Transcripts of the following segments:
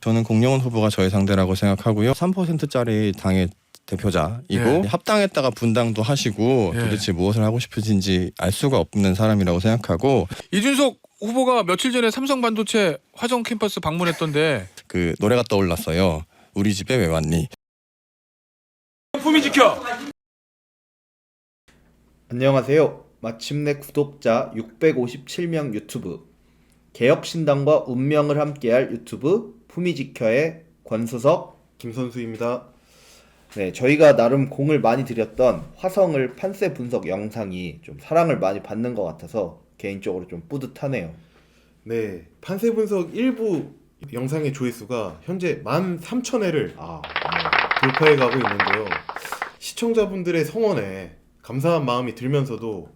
저는 공영훈 후보가 저의 상대라고 생각하고요. 3%짜리 당의 대표자이고 합당했다가 분당도 하시고 도대체 무엇을 하고 싶으신지 알 수가 없는 사람이라고 생각하고 이준석 후보가 며칠 전에 삼성반도체 화정 캠퍼스 방문했던데 그 노래가 떠올랐어요. 우리 집에 왜 왔니? 품위 지켜. 안녕하세요. 마침내 구독자 657명 유튜브 개혁신당과 운명을 함께할 유튜브 품위지켜의 권수석 김선수입니다. 네, 저희가 나름 공을 많이 들였던 화성을 판세 분석 영상이 좀 사랑을 많이 받는 것 같아서 개인적으로 좀 뿌듯하네요. 네, 판세 분석 일부 영상의 조회수가 현재 13,000회를 돌파해 가고 있는데요. 시청자분들의 성원에 감사한 마음이 들면서도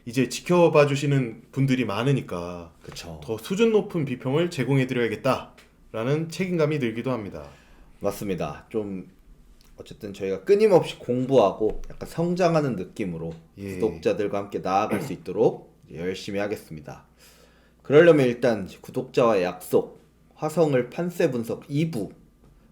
이제 지켜봐 주시는 분들이 많으니까 그쵸. 더 수준 높은 비평을 제공해 드려야겠다라는 책임감이 들기도 합니다. 맞습니다. 좀 어쨌든 저희가 끊임없이 공부하고 약간 성장하는 느낌으로 구독자들과 함께 나아갈 수 있도록 열심히 하겠습니다. 그러려면 일단 구독자와의 약속, 화성을 판세 분석 2부,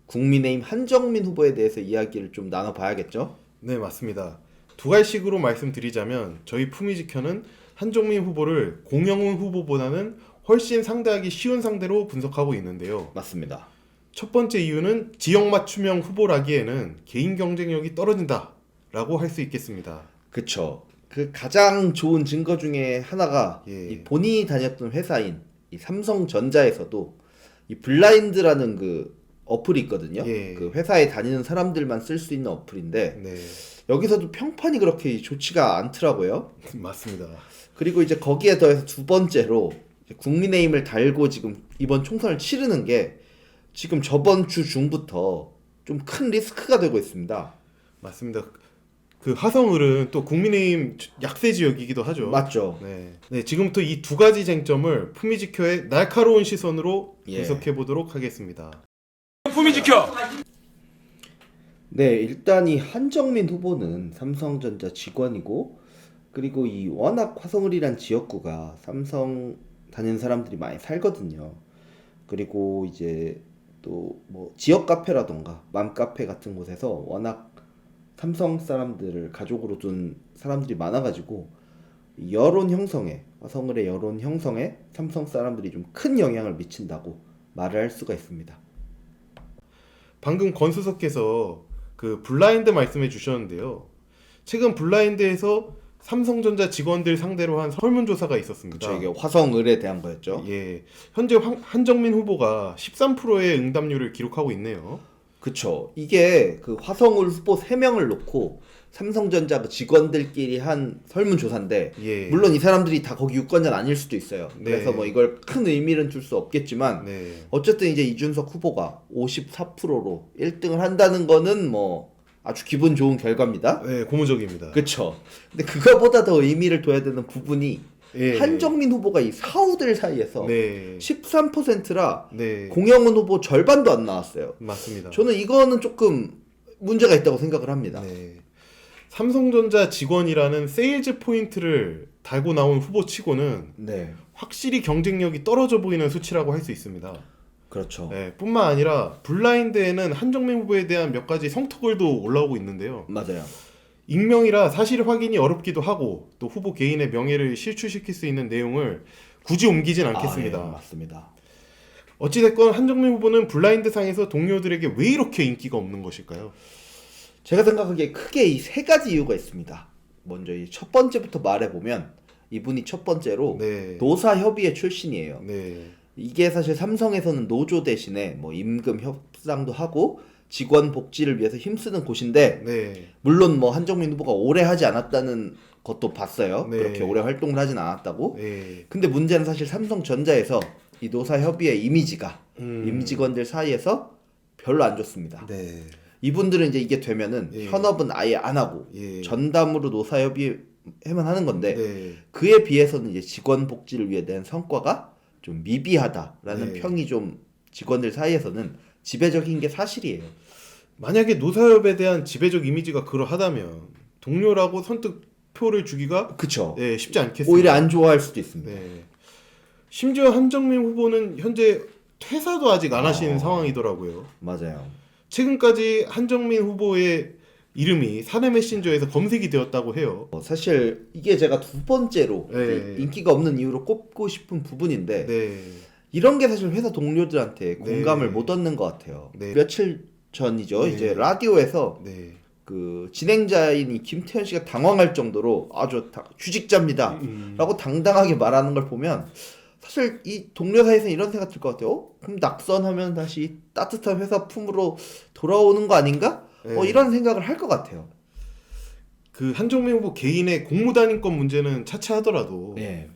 국민의힘 한정민 후보에 대해서 이야기를 좀 나눠봐야겠죠? 네, 맞습니다. 두 가지식으로 말씀드리자면 저희 품위지켜는 한정민 후보를 공영훈 후보보다는 훨씬 상대하기 쉬운 상대로 분석하고 있는데요. 맞습니다. 첫 번째 이유는 지역 맞춤형 후보라기에는 개인 경쟁력이 떨어진다라고 할 수 있겠습니다. 그쵸. 그 가장 좋은 증거 중에 하나가 이 본인이 다녔던 회사인 이 삼성전자에서도 이 블라인드라는 그 어플이 있거든요. 그 회사에 다니는 사람들만 쓸 수 있는 어플인데 여기서도 평판이 그렇게 좋지가 않더라고요. 맞습니다. 그리고 이제 거기에 더해서 두 번째로 국민의힘을 달고 지금 이번 총선을 치르는 게 지금 저번 주 중부터 좀 큰 리스크가 되고 있습니다. 맞습니다. 그 화성을은 또 국민의힘 약세 지역이기도 하죠. 맞죠. 네, 지금부터 이 두 가지 쟁점을 품위지켜의 날카로운 시선으로 분석해 보도록 하겠습니다. 품위 지켜. 네, 일단 이 한정민 후보는 삼성전자 직원이고 그리고 이 워낙 화성을이란 지역구가 삼성 다니는 사람들이 많이 살거든요. 그리고 이제 또 뭐 지역 카페라던가 맘카페 같은 곳에서 워낙 삼성 사람들을 가족으로 둔 사람들이 많아가지고 여론 형성에 화성을의 여론 형성에 삼성 사람들이 좀 큰 영향을 미친다고 말을 할 수가 있습니다. 방금 권수석께서 그 블라인드 말씀해 주셨는데요. 최근 블라인드에서 삼성전자 직원들 상대로 한 설문조사가 있었습니다. 그쵸, 이게 화성을에 대한 거였죠. 현재 한정민 후보가 13%의 응답률을 기록하고 있네요. 그쵸. 이게 그 화성을 후보 3명을 놓고 삼성전자 그 직원들끼리 한 설문조사인데 물론 이 사람들이 다 거기 유권자는 아닐 수도 있어요. 그래서 뭐 이걸 큰 의미는 줄 수 없겠지만 어쨌든 이제 이준석 후보가 54%로 1등을 한다는 거는 뭐 아주 기분 좋은 결과입니다. 네, 고무적입니다. 그쵸. 근데 그거보다 더 의미를 둬야 되는 부분이 한정민 후보가 이 사후들 사이에서 13%라 공영훈 후보 절반도 안 나왔어요. 맞습니다. 저는 이거는 조금 문제가 있다고 생각을 합니다. 삼성전자 직원이라는 세일즈 포인트를 달고 나온 후보치고는 확실히 경쟁력이 떨어져 보이는 수치라고 할 수 있습니다. 그렇죠. 뿐만 아니라 블라인드에는 한정민 후보에 대한 몇 가지 성토글도 올라오고 있는데요. 맞아요. 익명이라 사실 확인이 어렵기도 하고 또 후보 개인의 명예를 실추시킬 수 있는 내용을 굳이 옮기진 않겠습니다. 맞습니다. 어찌됐건 한정민 후보는 블라인드 상에서 동료들에게 왜 이렇게 인기가 없는 것일까요? 제가 생각하기에 크게 이 세 가지 이유가 있습니다. 먼저 이 첫 번째부터 말해보면 이분이 첫 번째로 노사협의회 출신이에요. 이게 사실 삼성에서는 노조 대신에 뭐 임금 협상도 하고 직원 복지를 위해서 힘쓰는 곳인데 물론 뭐 한정민 후보가 오래 하지 않았다는 것도 봤어요. 그렇게 오래 활동을 하진 않았다고. 근데 문제는 사실 삼성전자에서 이 노사협의회 이미지가 임직원들 사이에서 별로 안 좋습니다. 이분들은 이제 이게 되면은 현업은 아예 안 하고 전담으로 노사협의회만 하는 건데 그에 비해서는 이제 직원 복지를 위해 낸 성과가 좀 미비하다라는 평이 좀 직원들 사이에서는 지배적인 게 사실이에요. 만약에 노사협에 대한 지배적 이미지가 그러하다면 동료라고 선뜻 표를 주기가 쉽지 않겠습니다. 오히려 안 좋아할 수도 있습니다. 심지어 한정민 후보는 현재 퇴사도 아직 안 하시는 상황이더라고요. 맞아요. 최근까지 한정민 후보의 이름이 사내 메신저에서 검색이 되었다고 해요. 사실 이게 제가 두 번째로 네. 인기가 없는 이유로 꼽고 싶은 부분인데 네. 이런 게 사실 회사 동료들한테 공감을 네. 못 얻는 것 같아요. 네. 며칠 전이죠. 네. 이제 라디오에서 네. 그 진행자인 이 김태현 씨가 당황할 정도로 아주 휴직자입니다 라고 당당하게 말하는 걸 보면 사실 이 동료 사이에서는 이런 생각 들 것 같아요. 그럼 낙선하면 다시 따뜻한 회사 품으로 돌아오는 거 아닌가? 네. 이런 생각을 할 것 같아요. 그 한정민 후보 개인의 공무단인권 문제는 차치하더라도 네.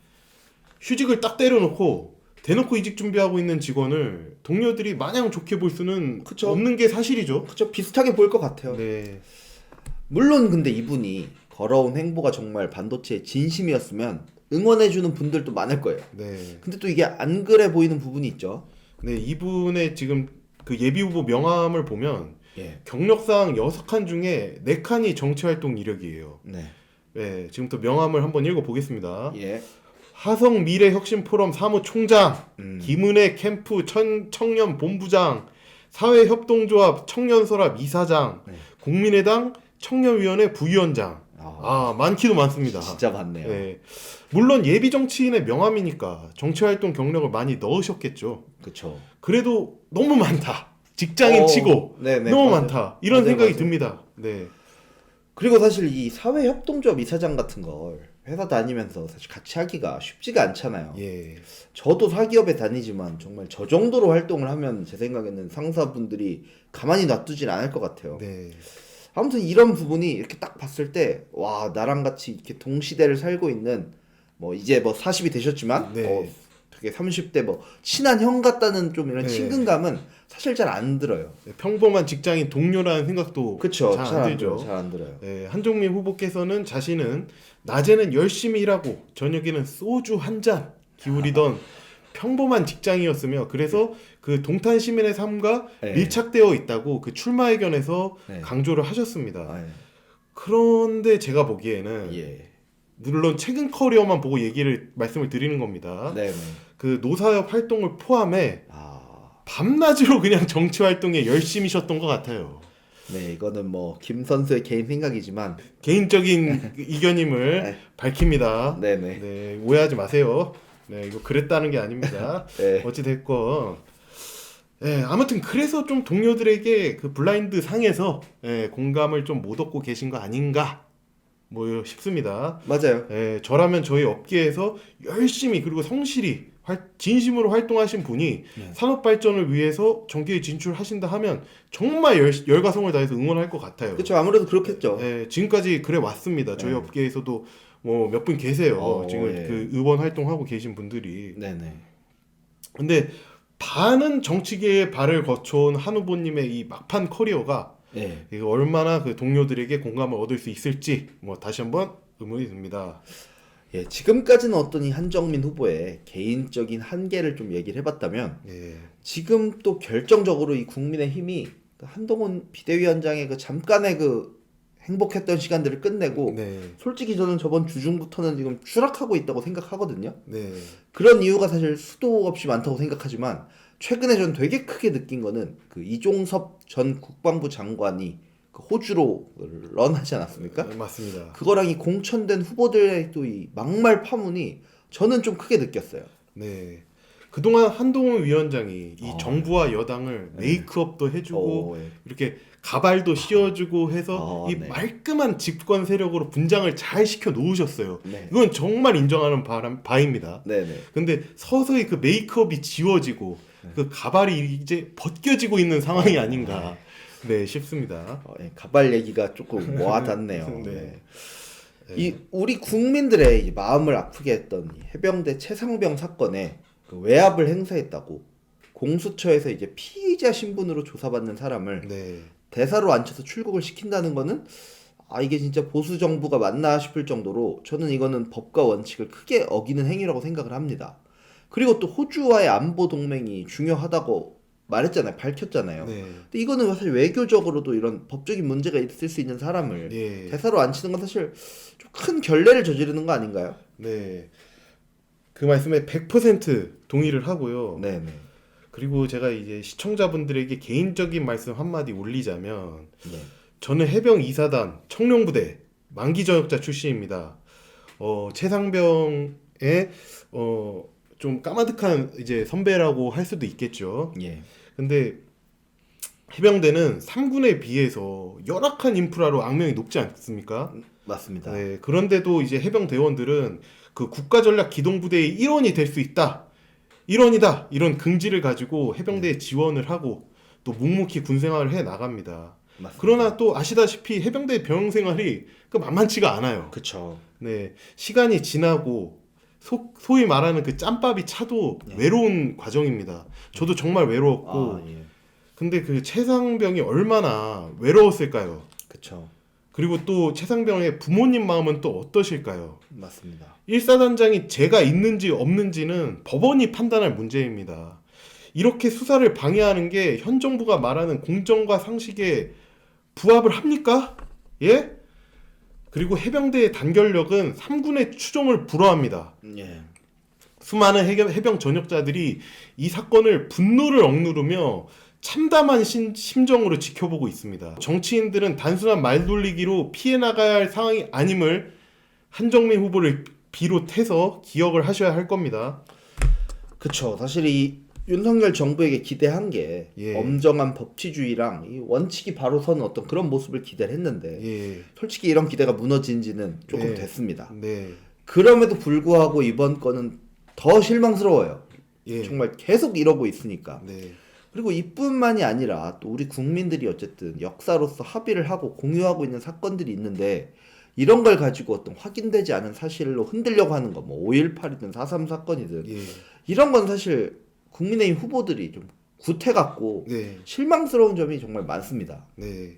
휴직을 딱 때려놓고 대놓고 이직 준비하고 있는 직원을 동료들이 마냥 좋게 볼 수는 그쵸. 없는 게 사실이죠. 그쵸. 비슷하게 보일 것 같아요. 네. 물론 근데 이분이 걸어온 행보가 정말 반도체의 진심이었으면 응원해주는 분들도 많을 거예요. 네. 근데 또 이게 안 그래 보이는 부분이 있죠. 네, 이분의 지금 그 예비 후보 명함을 보면 예. 경력상 6칸 중에 4칸이 정치활동 이력이에요. 네. 네, 지금부터 명함을 한번 읽어보겠습니다. 예. 화성 미래혁신포럼 사무총장, 음. 김은혜 캠프 청년 본부장, 사회협동조합 청년서랍 이사장, 네. 국민의당 청년위원회 부위원장. 많기도 많습니다. 진짜 많네요. 네. 물론 예비 정치인의 명함이니까 정치활동 경력을 많이 넣으셨겠죠. 그쵸. 그래도 너무 많다. 직장인 치고 네네, 너무 맞아요. 많다. 이런 맞아요, 생각이 맞아요. 듭니다. 네. 그리고 사실 이 사회협동조합 이사장 같은 걸 회사 다니면서 사실 같이 하기가 쉽지가 않잖아요. 예. 저도 사기업에 다니지만 정말 저 정도로 활동을 하면 제 생각에는 상사분들이 가만히 놔두진 않을 것 같아요. 네. 아무튼 이런 부분이 이렇게 딱 봤을 때 와 나랑 같이 이렇게 동시대를 살고 있는 뭐 이제 뭐 40이 되셨지만 네. 되게 30대 뭐 친한 형 같다는 좀 이런 네. 친근감은 사실 잘 안 들어요. 네, 평범한 직장인 동료라는 생각도 그쵸. 잘 안 들죠. 잘 안 들어요. 네, 한종민 후보께서는 자신은 낮에는 열심히 일하고 저녁에는 소주 한 잔 기울이던 평범한 직장이었으며 그래서 그 동탄 시민의 삶과 네. 밀착되어 있다고 그 출마회견에서 네. 강조를 하셨습니다. 아, 그런데 제가 보기에는 예. 물론 최근 커리어만 보고 말씀을 드리는 겁니다. 네네. 그 노사협 활동을 포함해 아, 밤낮으로 그냥 정치 활동에 열심히셨던 것 같아요. 네 이거는 뭐 김 선수의 개인 생각이지만 개인적인 의견임을 네. 밝힙니다. 네네. 네, 오해하지 마세요. 네, 이거 그랬다는 게 아닙니다. 네. 어찌됐건. 네, 아무튼 그래서 좀 동료들에게 그 블라인드 상에서 공감을 좀 못 얻고 계신 거 아닌가 뭐 싶습니다. 맞아요. 저라면 저희 업계에서 열심히 그리고 성실히 진심으로 활동하신 분이 산업 발전을 위해서 정계에 진출하신다 하면 정말 열과성을 다해서 응원할 것 같아요. 그렇죠. 아무래도 그렇겠죠. 지금까지 그래 왔습니다. 저희 업계에서도 뭐 몇 분 계세요. 지금 예. 그 의원 활동하고 계신 분들이. 네네. 근데 반은 정치계의 발을 거쳐온 한 후보님의 이 막판 커리어가 네. 이거 얼마나 그 동료들에게 공감을 얻을 수 있을지 뭐 다시 한번 의문이 듭니다. 예, 지금까지는 어떤 이 한정민 후보의 개인적인 한계를 좀 얘기를 해봤다면 예. 지금 또 결정적으로 이 국민의힘이 그 한동훈 비대위원장의 그 잠깐의 그 행복했던 시간들을 끝내고 네. 솔직히 저는 저번 주중부터는 지금 추락하고 있다고 생각하거든요. 네. 그런 이유가 사실 수도 없이 많다고 생각하지만 최근에 저는 되게 크게 느낀 거는 그 이종섭 전 국방부 장관이 그 호주로 런하지 않았습니까? 맞습니다. 그거랑 이 공천된 후보들의 또 이 막말 파문이 저는 좀 크게 느꼈어요. 네. 그동안 한동훈 위원장이 이 정부와 여당을 메이크업도 해주고 예. 이렇게 가발도 씌워주고 해서 이 네. 말끔한 집권 세력으로 분장을 잘 시켜 놓으셨어요. 네. 이건 정말 인정하는 바입니다. 네네. 근데 서서히 그 메이크업이 지워지고 그 가발이 이제 벗겨지고 있는 상황이 아닌가 싶습니다. 가발 얘기가 조금 와닿네요. 네. 이 우리 국민들의 이 마음을 아프게 했던 이 해병대 최상병 사건에 그 외압을 행사했다고 공수처에서 이제 피의자 신분으로 조사받는 사람을 네. 대사로 앉혀서 출국을 시킨다는 거는 이게 진짜 보수 정부가 맞나 싶을 정도로 저는 이거는 법과 원칙을 크게 어기는 행위라고 생각을 합니다. 그리고 또 호주와의 안보 동맹이 중요하다고 말했잖아요. 밝혔잖아요. 네. 근데 이거는 사실 외교적으로도 이런 법적인 문제가 있을 수 있는 사람을 예. 대사로 앉히는 건 사실 좀 큰 결례를 저지르는 거 아닌가요? 네. 그 말씀에 100% 동의를 하고요. 네네. 그리고 제가 이제 시청자분들에게 개인적인 말씀 한마디 올리자면 네. 저는 해병 2사단 청룡부대 만기 전역자 출신입니다. 최상병의 좀 까마득한 이제 선배라고 할 수도 있겠죠. 예. 근데 해병대는 3군에 비해서 열악한 인프라로 악명이 높지 않습니까? 맞습니다. 네, 그런데도 이제 해병 대원들은 그 국가전략기동부대의 일원이 될 수 있다, 일원이다, 이런 긍지를 가지고 해병대에 지원을 하고 또 묵묵히 군생활을 해 나갑니다. 맞습니다. 그러나 또 아시다시피 해병대 병생활이 그 만만치가 않아요. 그쵸. 네, 시간이 지나고 소위 말하는 그 짬밥이 차도 네. 외로운 과정입니다. 저도 정말 외로웠고, 아, 예. 근데 그 최상병이 얼마나 외로웠을까요? 그쵸. 그리고 또 최상병의 부모님 마음은 또 어떠실까요? 맞습니다. 1사단장이 죄가 있는지 없는지는 법원이 판단할 문제입니다. 이렇게 수사를 방해하는 게 현 정부가 말하는 공정과 상식에 부합을 합니까? 예? 그리고 해병대의 단결력은 3군의 추종을 불허합니다. 예. 수많은 해병 전역자들이 이 사건을 분노를 억누르며 참담한 심정으로 지켜보고 있습니다. 정치인들은 단순한 말돌리기로 피해 나가야 할 상황이 아님을 한정민 후보를 비롯해서 기억을 하셔야 할 겁니다. 그쵸. 사실 이 윤석열 정부에게 기대한 게 예. 엄정한 법치주의랑 이 원칙이 바로 서는 어떤 그런 모습을 기대를 했는데 예. 솔직히 이런 기대가 무너진 지는 조금 예. 됐습니다. 네. 그럼에도 불구하고 이번 건은 더 실망스러워요. 예. 정말 계속 이러고 있으니까. 네. 그리고 이뿐만이 아니라 또 우리 국민들이 어쨌든 역사로서 합의를 하고 공유하고 있는 사건들이 있는데 이런 걸 가지고 어떤 확인되지 않은 사실로 흔들려고 하는 거, 뭐 5.18이든 4.3 사건이든 예. 이런 건 사실 국민의힘 후보들이 좀 구태갖고 네. 실망스러운 점이 정말 많습니다. 네.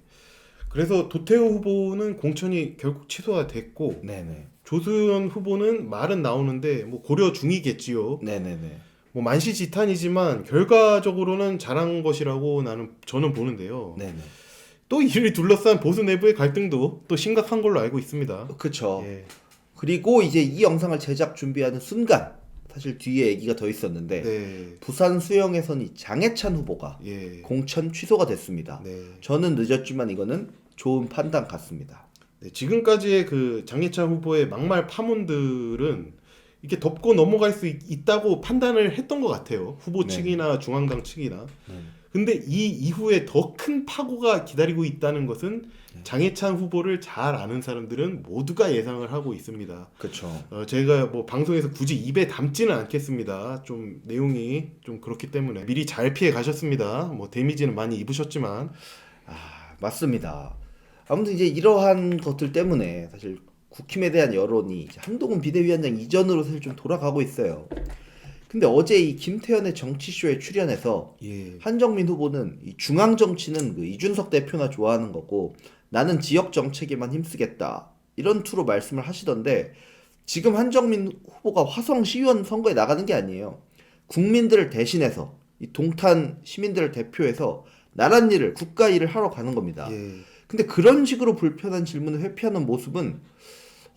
그래서 도태우 후보는 공천이 결국 취소가 됐고 네네. 조수현 후보는 말은 나오는데 뭐 고려 중이겠지요. 네네네. 뭐 만시지탄이지만 결과적으로는 잘한 것이라고 저는 보는데요. 네네. 또 이를 둘러싼 보수 내부의 갈등도 또 심각한 걸로 알고 있습니다. 그쵸. 예. 그리고 이제 이 영상을 제작 준비하는 순간 사실 뒤에 얘기가 더 있었는데 네. 부산 수영에선 이 장해찬 후보가 예. 공천 취소가 됐습니다. 네. 저는 늦었지만 이거는 좋은 판단 같습니다. 네. 지금까지의 그 장해찬 후보의 막말 파문들은 이렇게 덮고 넘어갈 수 있다고 판단을 했던 것 같아요. 후보 네. 측이나 중앙당 측이나. 근데 이 이후에 더 큰 파고가 기다리고 있다는 것은 장해찬 후보를 잘 아는 사람들은 모두가 예상을 하고 있습니다. 그렇죠. 제가 뭐 방송에서 굳이 입에 담지는 않겠습니다. 좀 내용이 좀 그렇기 때문에 미리 잘 피해 가셨습니다. 뭐 데미지는 많이 입으셨지만. 맞습니다. 아무튼 이제 이러한 것들 때문에 사실 국힘에 대한 여론이 이제 한동훈 비대위원장 이전으로 사실 좀 돌아가고 있어요. 근데 어제 이 김태현의 정치쇼에 출연해서 예. 한정민 후보는 이 중앙 정치는 그 이준석 대표나 좋아하는 거고 나는 지역 정책에만 힘쓰겠다 이런 투로 말씀을 하시던데 지금 한정민 후보가 화성 시의원 선거에 나가는 게 아니에요. 국민들을 대신해서 이 동탄 시민들을 대표해서 나란 일을 국가 일을 하러 가는 겁니다. 예. 근데 그런 식으로 불편한 질문을 회피하는 모습은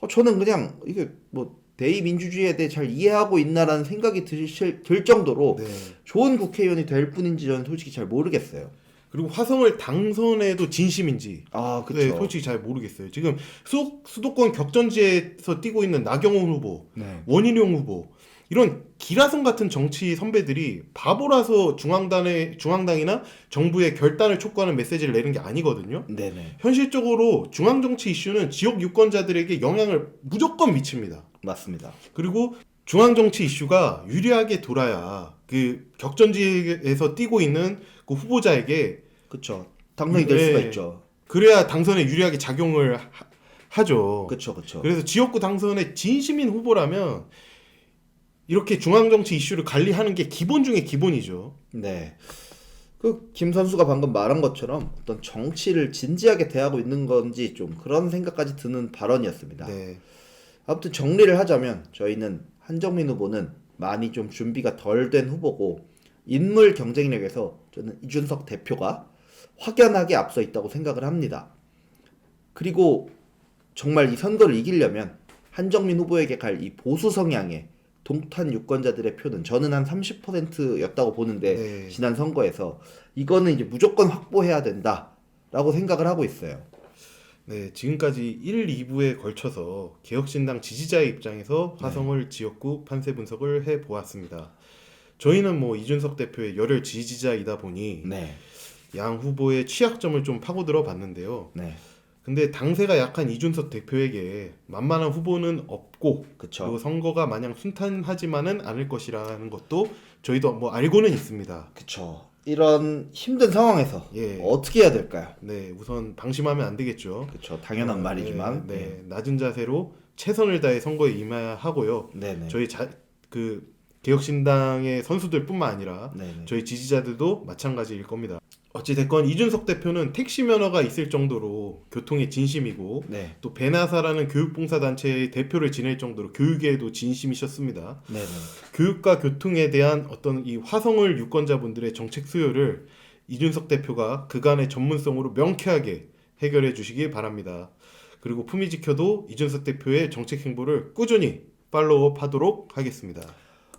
저는 그냥 이게 뭐 대의민주주의에 대해 잘 이해하고 있나라는 생각이 들 정도로 네. 좋은 국회의원이 될 뿐인지 저는 솔직히 잘 모르겠어요. 그리고 화성을 당선해도 진심인지 그쵸. 네, 솔직히 잘 모르겠어요. 지금 수도권 격전지에서 뛰고 있는 나경원 후보, 네. 원희룡 후보 이런 기라성 같은 정치 선배들이 바보라서 중앙당이나 정부의 결단을 촉구하는 메시지를 내는 게 아니거든요. 네네. 현실적으로 중앙정치 이슈는 지역 유권자들에게 영향을 무조건 미칩니다. 맞습니다. 그리고 중앙정치 이슈가 유리하게 돌아야 그 격전지에서 뛰고 있는 그 후보자에게 그쵸. 당선이 될 네. 수가 있죠. 그래야 당선에 유리하게 작용을 하죠. 그쵸. 그래서 지역구 당선에 진심인 후보라면 이렇게 중앙정치 이슈를 관리하는 게 기본 중에 기본이죠. 네. 그 김 선수가 방금 말한 것처럼 어떤 정치를 진지하게 대하고 있는 건지 좀 그런 생각까지 드는 발언이었습니다. 네. 아무튼 정리를 하자면 저희는 한정민 후보는 많이 좀 준비가 덜 된 후보고 인물 경쟁력에서 저는 이준석 대표가 확연하게 앞서 있다고 생각을 합니다. 그리고 정말 이 선거를 이기려면 한정민 후보에게 갈 이 보수 성향의 동탄 유권자들의 표는 저는 한 30%였다고 보는데 네. 지난 선거에서 이거는 이제 무조건 확보해야 된다라고 생각을 하고 있어요. 네, 지금까지 1, 2부에 걸쳐서 개혁신당 지지자의 입장에서 화성을 지역구 판세 분석을 해보았습니다. 저희는 뭐 이준석 대표의 열혈 지지자이다 보니 네. 양 후보의 취약점을 좀 파고들어 봤는데요. 네. 근데 당세가 약한 이준석 대표에게 만만한 후보는 없고 그쵸. 그리고 선거가 마냥 순탄하지만은 않을 것이라는 것도 저희도 뭐 알고는 있습니다. 그쵸. 이런 힘든 상황에서 예. 어떻게 해야 될까요? 네, 우선 방심하면 안 되겠죠. 그쵸. 당연한 말이지만. 네, 낮은 자세로 최선을 다해 선거에 임하고요. 네네. 저희 그 개혁신당의 선수들뿐만 아니라 네네. 저희 지지자들도 마찬가지일 겁니다. 어찌됐건 이준석 대표는 택시 면허가 있을 정도로 교통에 진심이고 네. 또 베나사라는 교육봉사단체의 대표를 지낼 정도로 교육에도 진심이셨습니다. 네네. 교육과 교통에 대한 어떤 이 화성을 유권자분들의 정책 수요를 이준석 대표가 그간의 전문성으로 명쾌하게 해결해 주시기 바랍니다. 그리고 품위 지켜도 이준석 대표의 정책 행보를 꾸준히 팔로우업 하도록 하겠습니다.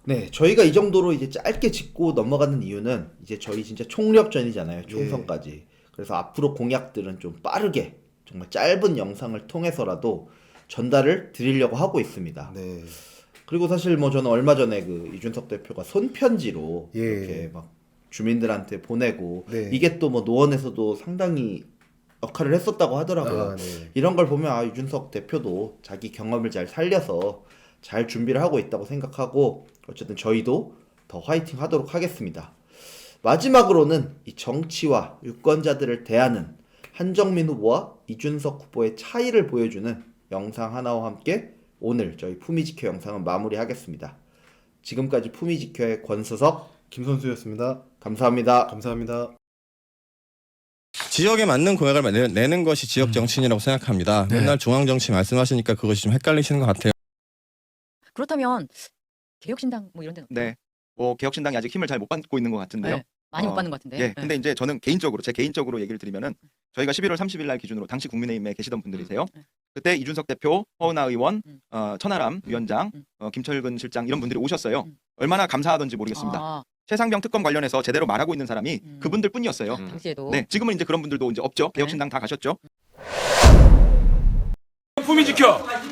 네, 저희가 이 정도로 이제 짧게 짚고 넘어가는 이유는 이제 저희 진짜 총력전이잖아요. 총선까지. 그래서 앞으로 공약들은 좀 빠르게 정말 짧은 영상을 통해서라도 전달을 드리려고 하고 있습니다. 네. 그리고 사실 뭐 저는 얼마 전에 그 이준석 대표가 손편지로 예. 이렇게 막 주민들한테 보내고 네. 이게 또 뭐 노원에서도 상당히 역할을 했었다고 하더라고요. 네. 이런 걸 보면 아 이준석 대표도 자기 경험을 잘 살려서 잘 준비를 하고 있다고 생각하고 어쨌든 저희도 더 화이팅 하도록 하겠습니다. 마지막으로는 이 정치와 유권자들을 대하는 한정민 후보와 이준석 후보의 차이를 보여주는 영상 하나와 함께 오늘 저희 품위지켜 영상은 마무리하겠습니다. 지금까지 품위지켜의 권수석 김선수였습니다. 감사합니다. 감사합니다. 지역에 맞는 공약을 내는 것이 지역 정치인이라고 생각합니다. 네. 맨날 중앙 정치 말씀하시니까 그것이 좀 헷갈리시는 것 같아요. 그렇다면 개혁신당 뭐 이런 데는 어때요? 네. 뭐 개혁신당이 아직 힘을 잘 못 받고 있는 것 같은데요. 네, 많이 못 어, 받는 것 같은데. 예. 네. 근데 이제 저는 제 개인적으로 얘기를 드리면은 저희가 11월 30일 날 기준으로 당시 국민의힘에 계시던 분들이세요. 네. 그때 이준석 대표, 허은하 의원, 음. 천하람 위원장, 김철근 실장 이런 분들이 오셨어요. 음. 얼마나 감사하던지 모르겠습니다. 아, 최상병 특검 관련해서 제대로 말하고 있는 사람이 그분들뿐이었어요. 당시에도. 네. 지금은 이제 그런 분들도 이제 없죠. 개혁신당 다 가셨죠. 품위 지켜.